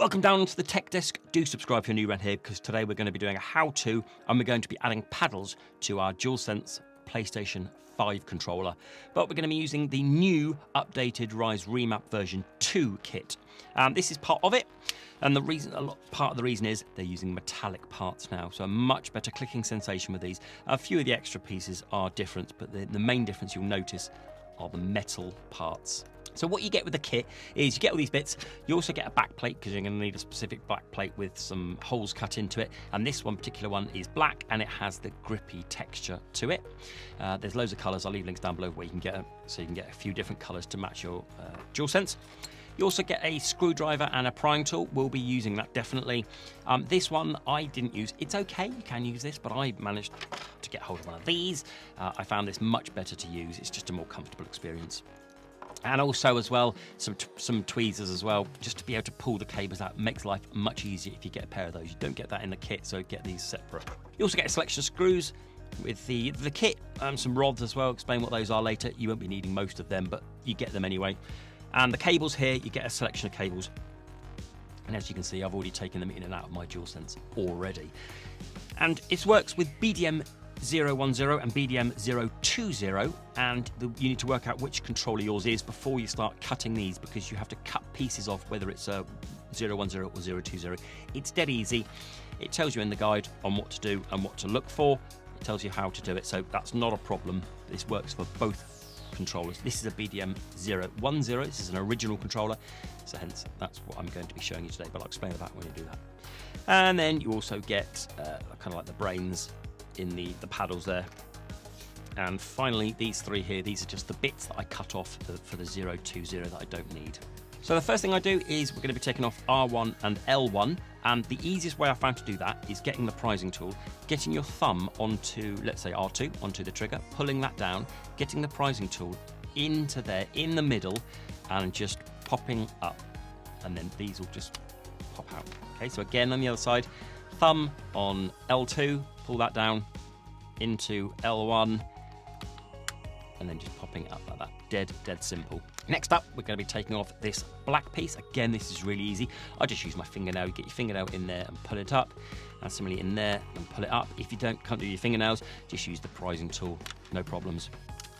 Welcome down to the Tech Desk. Do subscribe if you're new around here, because today we're going to be doing a how-to and we're going to be adding paddles to our DualSense PlayStation 5 controller. But we're going to be using the new updated Rise Remap version 2 kit. This is part of it, and part of the reason is they're using metallic parts now, so a much better clicking sensation with these. A few of the extra pieces are different, but the main difference you'll notice are the metal parts. So what you get with the kit is you get all these bits. You also get a back plate, because you're going to need a specific back plate with some holes cut into it. And this one particular one is black, and it has the grippy texture to it. There's loads of colours. I'll leave links down below where you can get them, so you can get a few different colours to match your DualSense. You also get a screwdriver and a prying tool. We'll be using that definitely. This one I didn't use. It's okay, you can use this, but I managed to get hold of one of these. I found this much better to use. It's just a more comfortable experience. And also as well, some tweezers as well, just to be able to pull the cables out. It makes life much easier if you get a pair of those. You don't get that in the kit, so get these separate. You also get a selection of screws with the kit, some rods as well. Explain what those are later. You won't be needing most of them, but you get them anyway. And the cables here, you get a selection of cables. And as you can see, I've already taken them in and out of my DualSense already. And it works with BDM-010 and BDM-020, and you need to work out which controller yours is before you start cutting these, because you have to cut pieces off whether it's a 010 or 020. It's dead easy. It tells you in the guide on what to do and what to look for. It tells you how to do it, so that's not a problem. This works for both controllers. This is a BDM-010. This is an original controller, so hence that's what I'm going to be showing you today, but I'll explain about when you do that. And then you also get kind of like the brains in the paddles there. And finally, these three here, these are just the bits that I cut off for the 020 that I don't need. So the first thing I do is we're going to be taking off R1 and L1, and the easiest way I found to do that is getting the prizing tool, getting your thumb onto, let's say R2, onto the trigger, pulling that down, getting the prizing tool into there, in the middle, and just popping up, and then these will just pop out. Okay, so again on the other side, thumb on L2, pull that down into L1, and then just popping it up like that. Dead simple. Next up, we're going to be taking off this black piece. Again, this is really easy. I just use my fingernail. You get your fingernail in there and pull it up, and similarly in there and pull it up. If you can't do your fingernails, just use the prizing tool, no problems.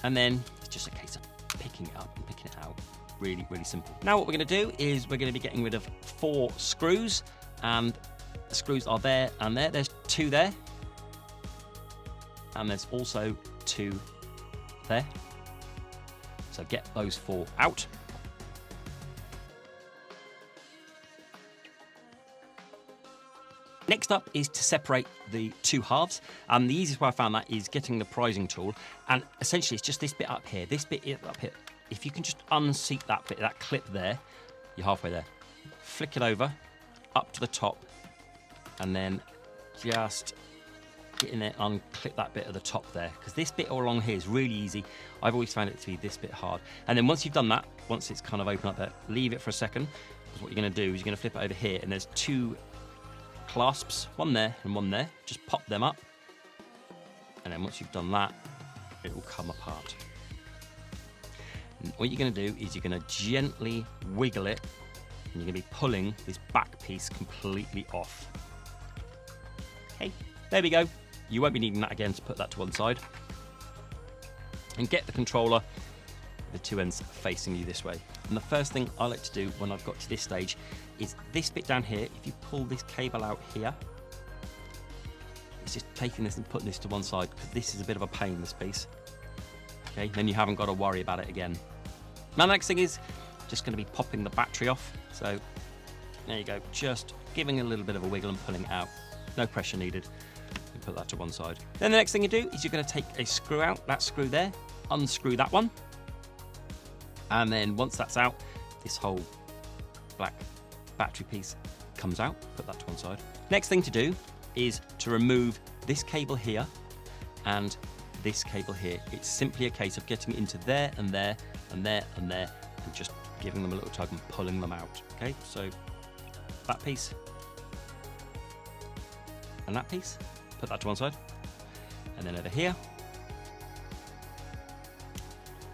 And then it's just a case of picking it up and picking it out. Really simple. Now what we're going to do is we're going to be getting rid of 4 screws, and the screws are there and there. There's 2 there, and there's also 2 there. So get those 4 out. Next up is to separate the 2 halves. The easiest way I found that is getting the prizing tool, and essentially it's just this bit up here, this bit up here. If you can just unseat that bit, that clip there, you're halfway there. Flick it over, up to the top, and then just get in there, unclip that bit at the top there, because this bit all along here is really easy. I've always found it to be this bit hard. And then once you've done that, once it's kind of open up there, leave it for a second, because what you're going to do is you're going to flip it over here, and there's 2 clasps, one there and one there. Just pop them up, and then once you've done that, it will come apart. And what you're going to do is you're going to gently wiggle it, and you're going to be pulling this back piece completely off. Okay, there we go. You won't be needing that again, to put that to one side. And get the controller, the 2 ends facing you this way. And the first thing I like to do when I've got to this stage is this bit down here. If you pull this cable out here, it's just taking this and putting this to one side, because this is a bit of a pain, this piece. Okay, then you haven't got to worry about it again. Now the next thing is just going to be popping the battery off. So there you go, just giving it a little bit of a wiggle and pulling it out. No pressure needed. You put that to one side. Then the next thing you do is you're going to take a screw out, that screw there, unscrew that one, and then once that's out, this whole black battery piece comes out. Put that to one side. Next thing to do is to remove this cable here and this cable here. It's simply a case of getting it into there and there and there and there, and just giving them a little tug and pulling them out. Okay, so that piece and that piece, put that to one side, and then over here,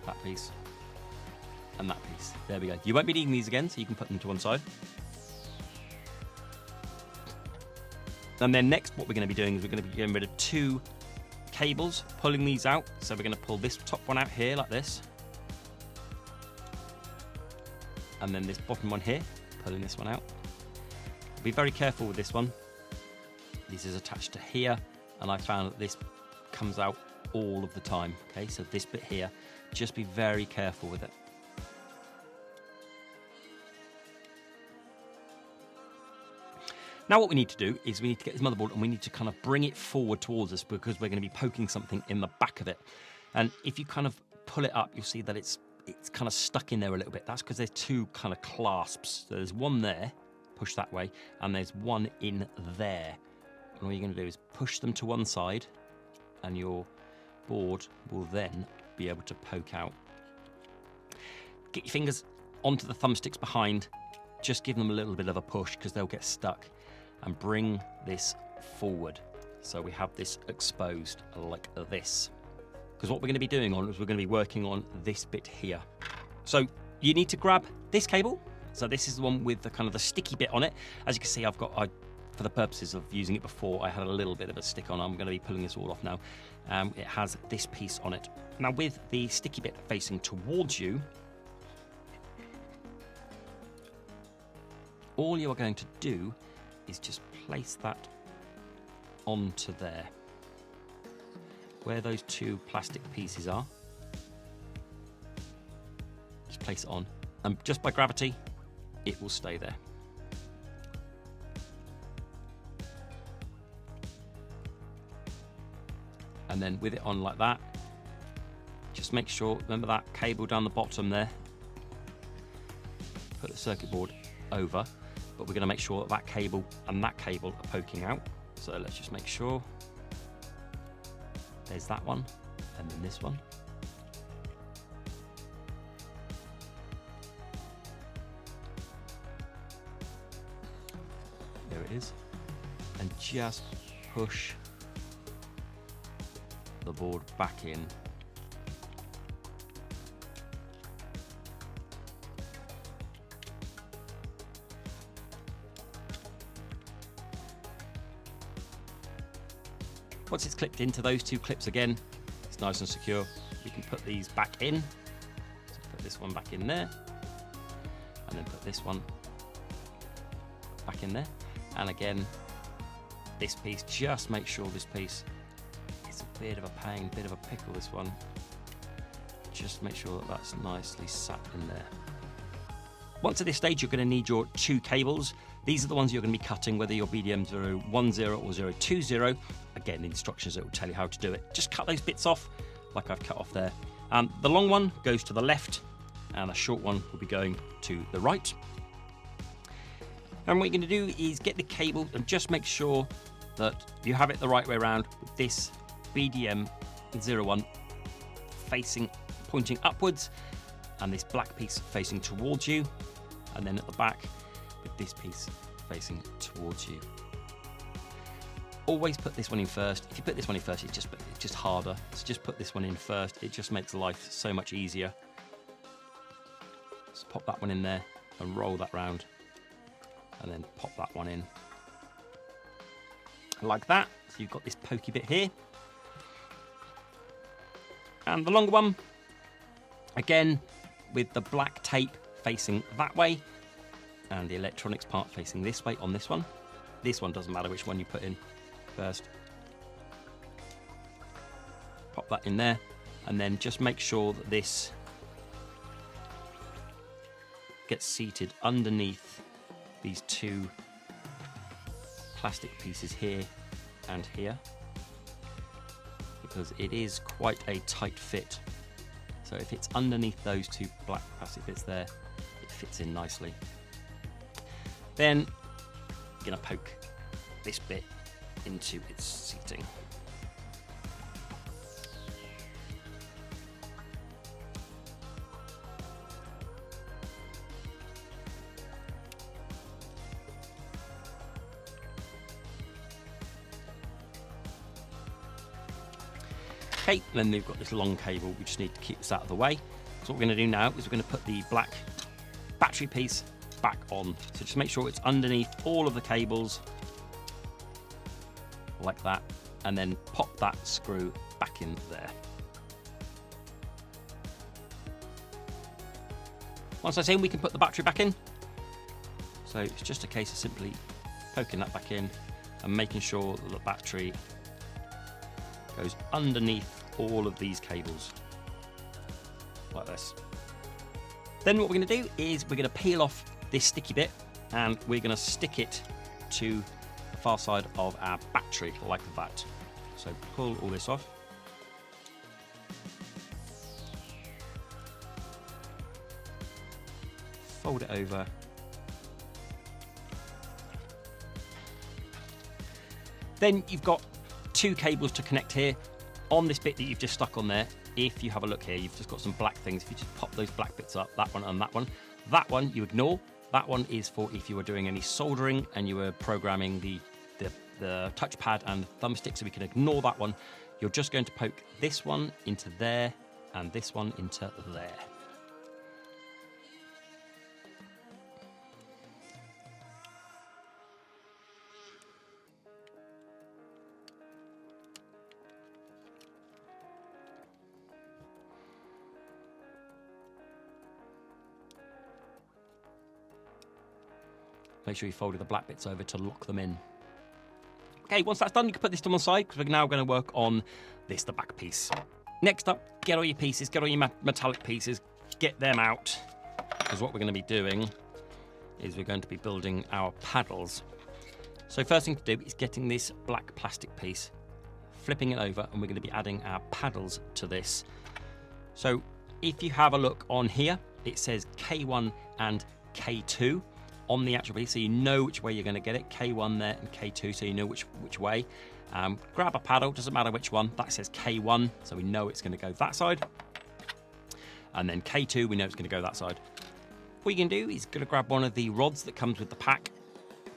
that piece and that piece. There we go. You won't be needing these again, so you can put them to one side. And then next, what we're going to be doing is we're going to be getting rid of 2 cables, pulling these out. So we're going to pull this top one out here like this. And then this bottom one here, pulling this one out. Be very careful with this one. This is attached to here, and I found that this comes out all of the time. Okay, so this bit here, just be very careful with it. Now what we need to do is we need to get this motherboard and we need to kind of bring it forward towards us because we're going to be poking something in the back of it. And if you kind of pull it up, you'll see that it's kind of stuck in there a little bit. That's because there's 2 kind of clasps. So there's one there, push that way, and there's one in there. And all you're going to do is push them to one side and your board will then be able to poke out. Get your fingers onto the thumbsticks behind, just give them a little bit of a push because they'll get stuck. And bring this forward so we have this exposed like this, because what we're going to be doing is we're going to be working on this bit here. So you need to grab this cable. So this is the one with the kind of the sticky bit on it. As you can see, for the purposes of using it before, I had a little bit of a stick on. I'm going to be pulling this all off now. It has this piece on it. Now with the sticky bit facing towards you, all you are going to do is just place that onto there, where those 2 plastic pieces are. Just place it on, and just by gravity, it will stay there. And then with it on like that, just make sure, remember that cable down the bottom there, put the circuit board over. But we're going to make sure that that cable and that cable are poking out. So let's just make sure. There's that one, and then this one. There it is. And just push the board back in. Once it's clipped into those 2 clips again, it's nice and secure. We can put these back in. So put this one back in there, and then put this one back in there. And again, this piece, just make sure this piece is a bit of a pain, bit of a pickle, this one. Just make sure that that's nicely sat in there. Once at this stage, you're going to need your 2 cables. These are the ones you're going to be cutting, whether you're BDM-010 or 020. Again, the instructions that will tell you how to do it. Just cut those bits off, like I've cut off there. The long one goes to the left, and the short one will be going to the right. And what you're going to do is get the cable and just make sure that you have it the right way around with this BDM-01 pointing upwards, and this black piece facing towards you, and then at the back with this piece facing towards you. Always put this one in first. If you put this one in first, it's just harder. So just put this one in first. It just makes life so much easier. Just pop that one in there and roll that round, and then pop that one in like that. So you've got this pokey bit here, and the longer one, again, with the black tape facing that way and the electronics part facing this way on this one. This one doesn't matter which one you put in first. Pop that in there, and then just make sure that this gets seated underneath these 2 plastic pieces here and here, because it is quite a tight fit. So if it's underneath those 2 black plastic bits there, it fits in nicely. Then you're going to poke this bit into its seating. Okay, then we've got this long cable. We just need to keep this out of the way. So what we're going to do now is we're going to put the black battery piece back on. So just make sure it's underneath all of the cables. like that, and then pop that screw back in there. Once that's in, we can put the battery back in. So it's just a case of simply poking that back in and making sure that the battery goes underneath all of these cables, like this. Then what we're going to do is we're going to peel off this sticky bit and we're going to stick it to the far side of our battery like that. So pull all this off. Fold it over. Then you've got two cables to connect here. On this bit that you've just stuck on there, if you have a look here, you've just got some black things. If you just pop those black bits up, that one and that one. That one you ignore. That one is for if you were doing any soldering and you were programming the touchpad and thumbstick, so we can ignore that one. You're just going to poke this one into there and this one into there. Make sure you folded the black bits over to lock them in. Okay, once that's done, you can put this to one side because we're now going to work on this, the back piece. Next up, get all your pieces, get all your metallic pieces, get them out. Because what we're going to be doing is we're going to be building our paddles. So first thing to do is getting this black plastic piece, flipping it over, and we're going to be adding our paddles to this. So if you have a look on here, it says K1 and K2. On the actual piece, so you know which way you're going to get it. K1 there and K2, so you know which way. Grab a paddle, doesn't matter which one. That says K1, so we know it's going to go that side. And then K2, we know it's going to go that side. What you can do is going to grab one of the rods that comes with the pack,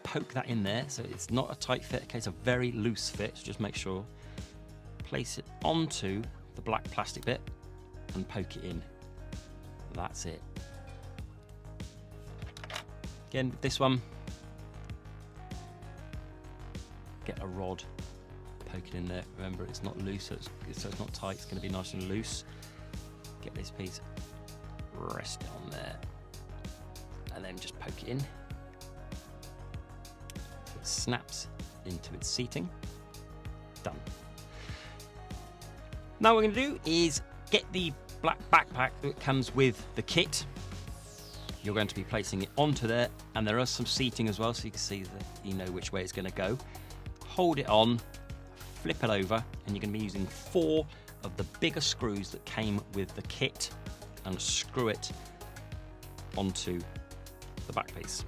poke that in there, so it's not a tight fit. Okay, it's a very loose fit, so just make sure. Place it onto the black plastic bit and poke it in. That's it. Again, with this one, get a rod, poke it in there. Remember, it's not loose, so it's not tight. It's going to be nice and loose. Get this piece, rest it on there, and then just poke it in. So it snaps into its seating. Done. Now what we're going to do is get the black backpack that comes with the kit. You're going to be placing it onto there, and there are some seating as well, so you can see that you know which way it's going to go. Hold it on, flip it over, and you're going to be using 4 of the bigger screws that came with the kit and screw it onto the back piece.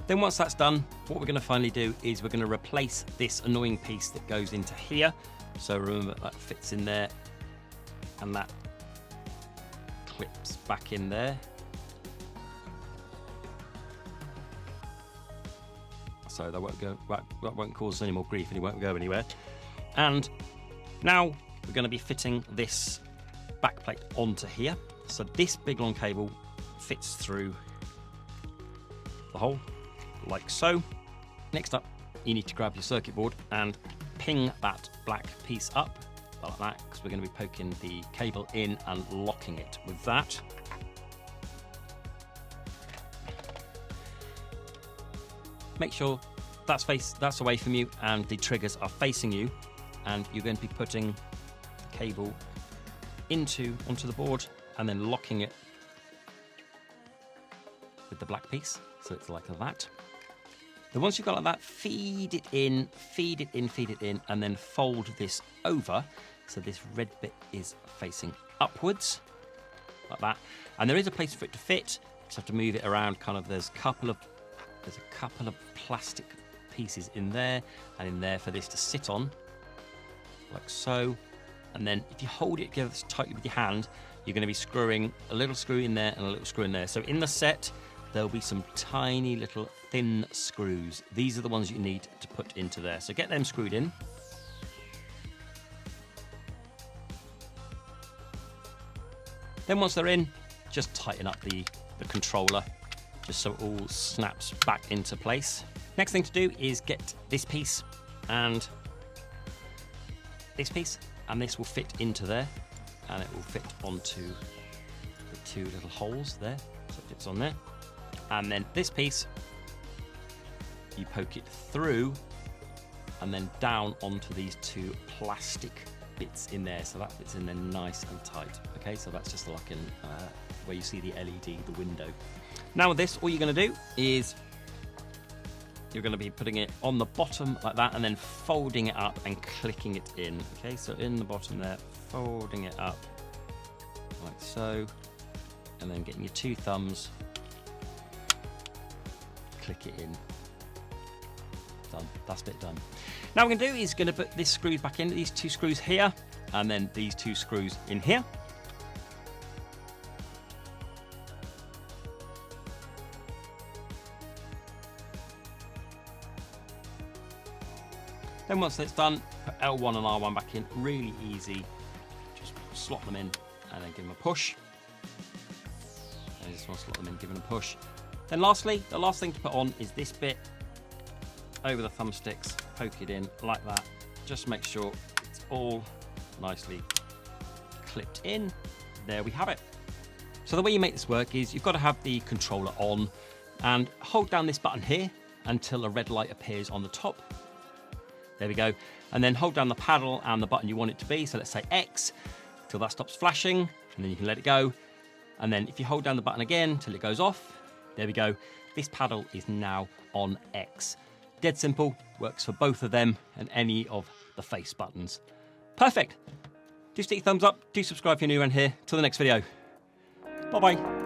Then once that's done, what we're going to finally do is we're going to replace this annoying piece that goes into here. So remember that fits in there and that clips back in there. So that won't cause us any more grief and it won't go anywhere. And now we're going to be fitting this back plate onto here. So this big long cable fits through the hole like so. Next up, you need to grab your circuit board and ping that black piece up like that, because we're going to be poking the cable in and locking it with that. Make sure that's away from you and the triggers are facing you, and you're going to be putting the cable onto the board and then locking it with the black piece, so it's like that. Then once you've got like that, feed it in, and then fold this over so this red bit is facing upwards, like that. And there is a place for it to fit. You just have to move it around. There's a couple of plastic pieces in there and in there for this to sit on, like so. And then if you hold it together tightly with your hand, you're going to be screwing a little screw in there and a little screw in there. So in the set, there'll be some tiny little thin screws. These are the ones you need to put into there. So get them screwed in. Then once they're in, just tighten up the the controller, just so it all snaps back into place. Next thing to do is get this piece and this piece, and this will fit into there, and it will fit onto the two little holes there, so it fits on there. And then this piece, you poke it through and then down onto these two plastic bits in there, so that fits in there nice and tight. Okay, so that's just like in where you see the LED, the window. Now with this, all you're going to do is you're going to be putting it on the bottom like that, and then folding it up and clicking it in. Okay, so in the bottom there, folding it up like so, and then getting your two thumbs, click it in. Done. That's bit done. Now what we're going to do is going to put this screw back in, these two screws here, and then these two screws in here. Then once that's done, put L1 and R1 back in, really easy. Just slot them in and then give them a push. I just want to slot them in, give them a push. Then lastly, the last thing to put on is this bit over the thumbsticks, poke it in like that. Just make sure it's all nicely clipped in. There we have it. So the way you make this work is you've got to have the controller on and hold down this button here until a red light appears on the top. There we go. And then hold down the paddle and the button you want it to be. So let's say X till that stops flashing, and then you can let it go. And then if you hold down the button again till it goes off, there we go. This paddle is now on X. Dead simple, works for both of them and any of the face buttons. Perfect. Do stick your thumbs up, do subscribe if you're new around here. Till the next video. Bye-bye.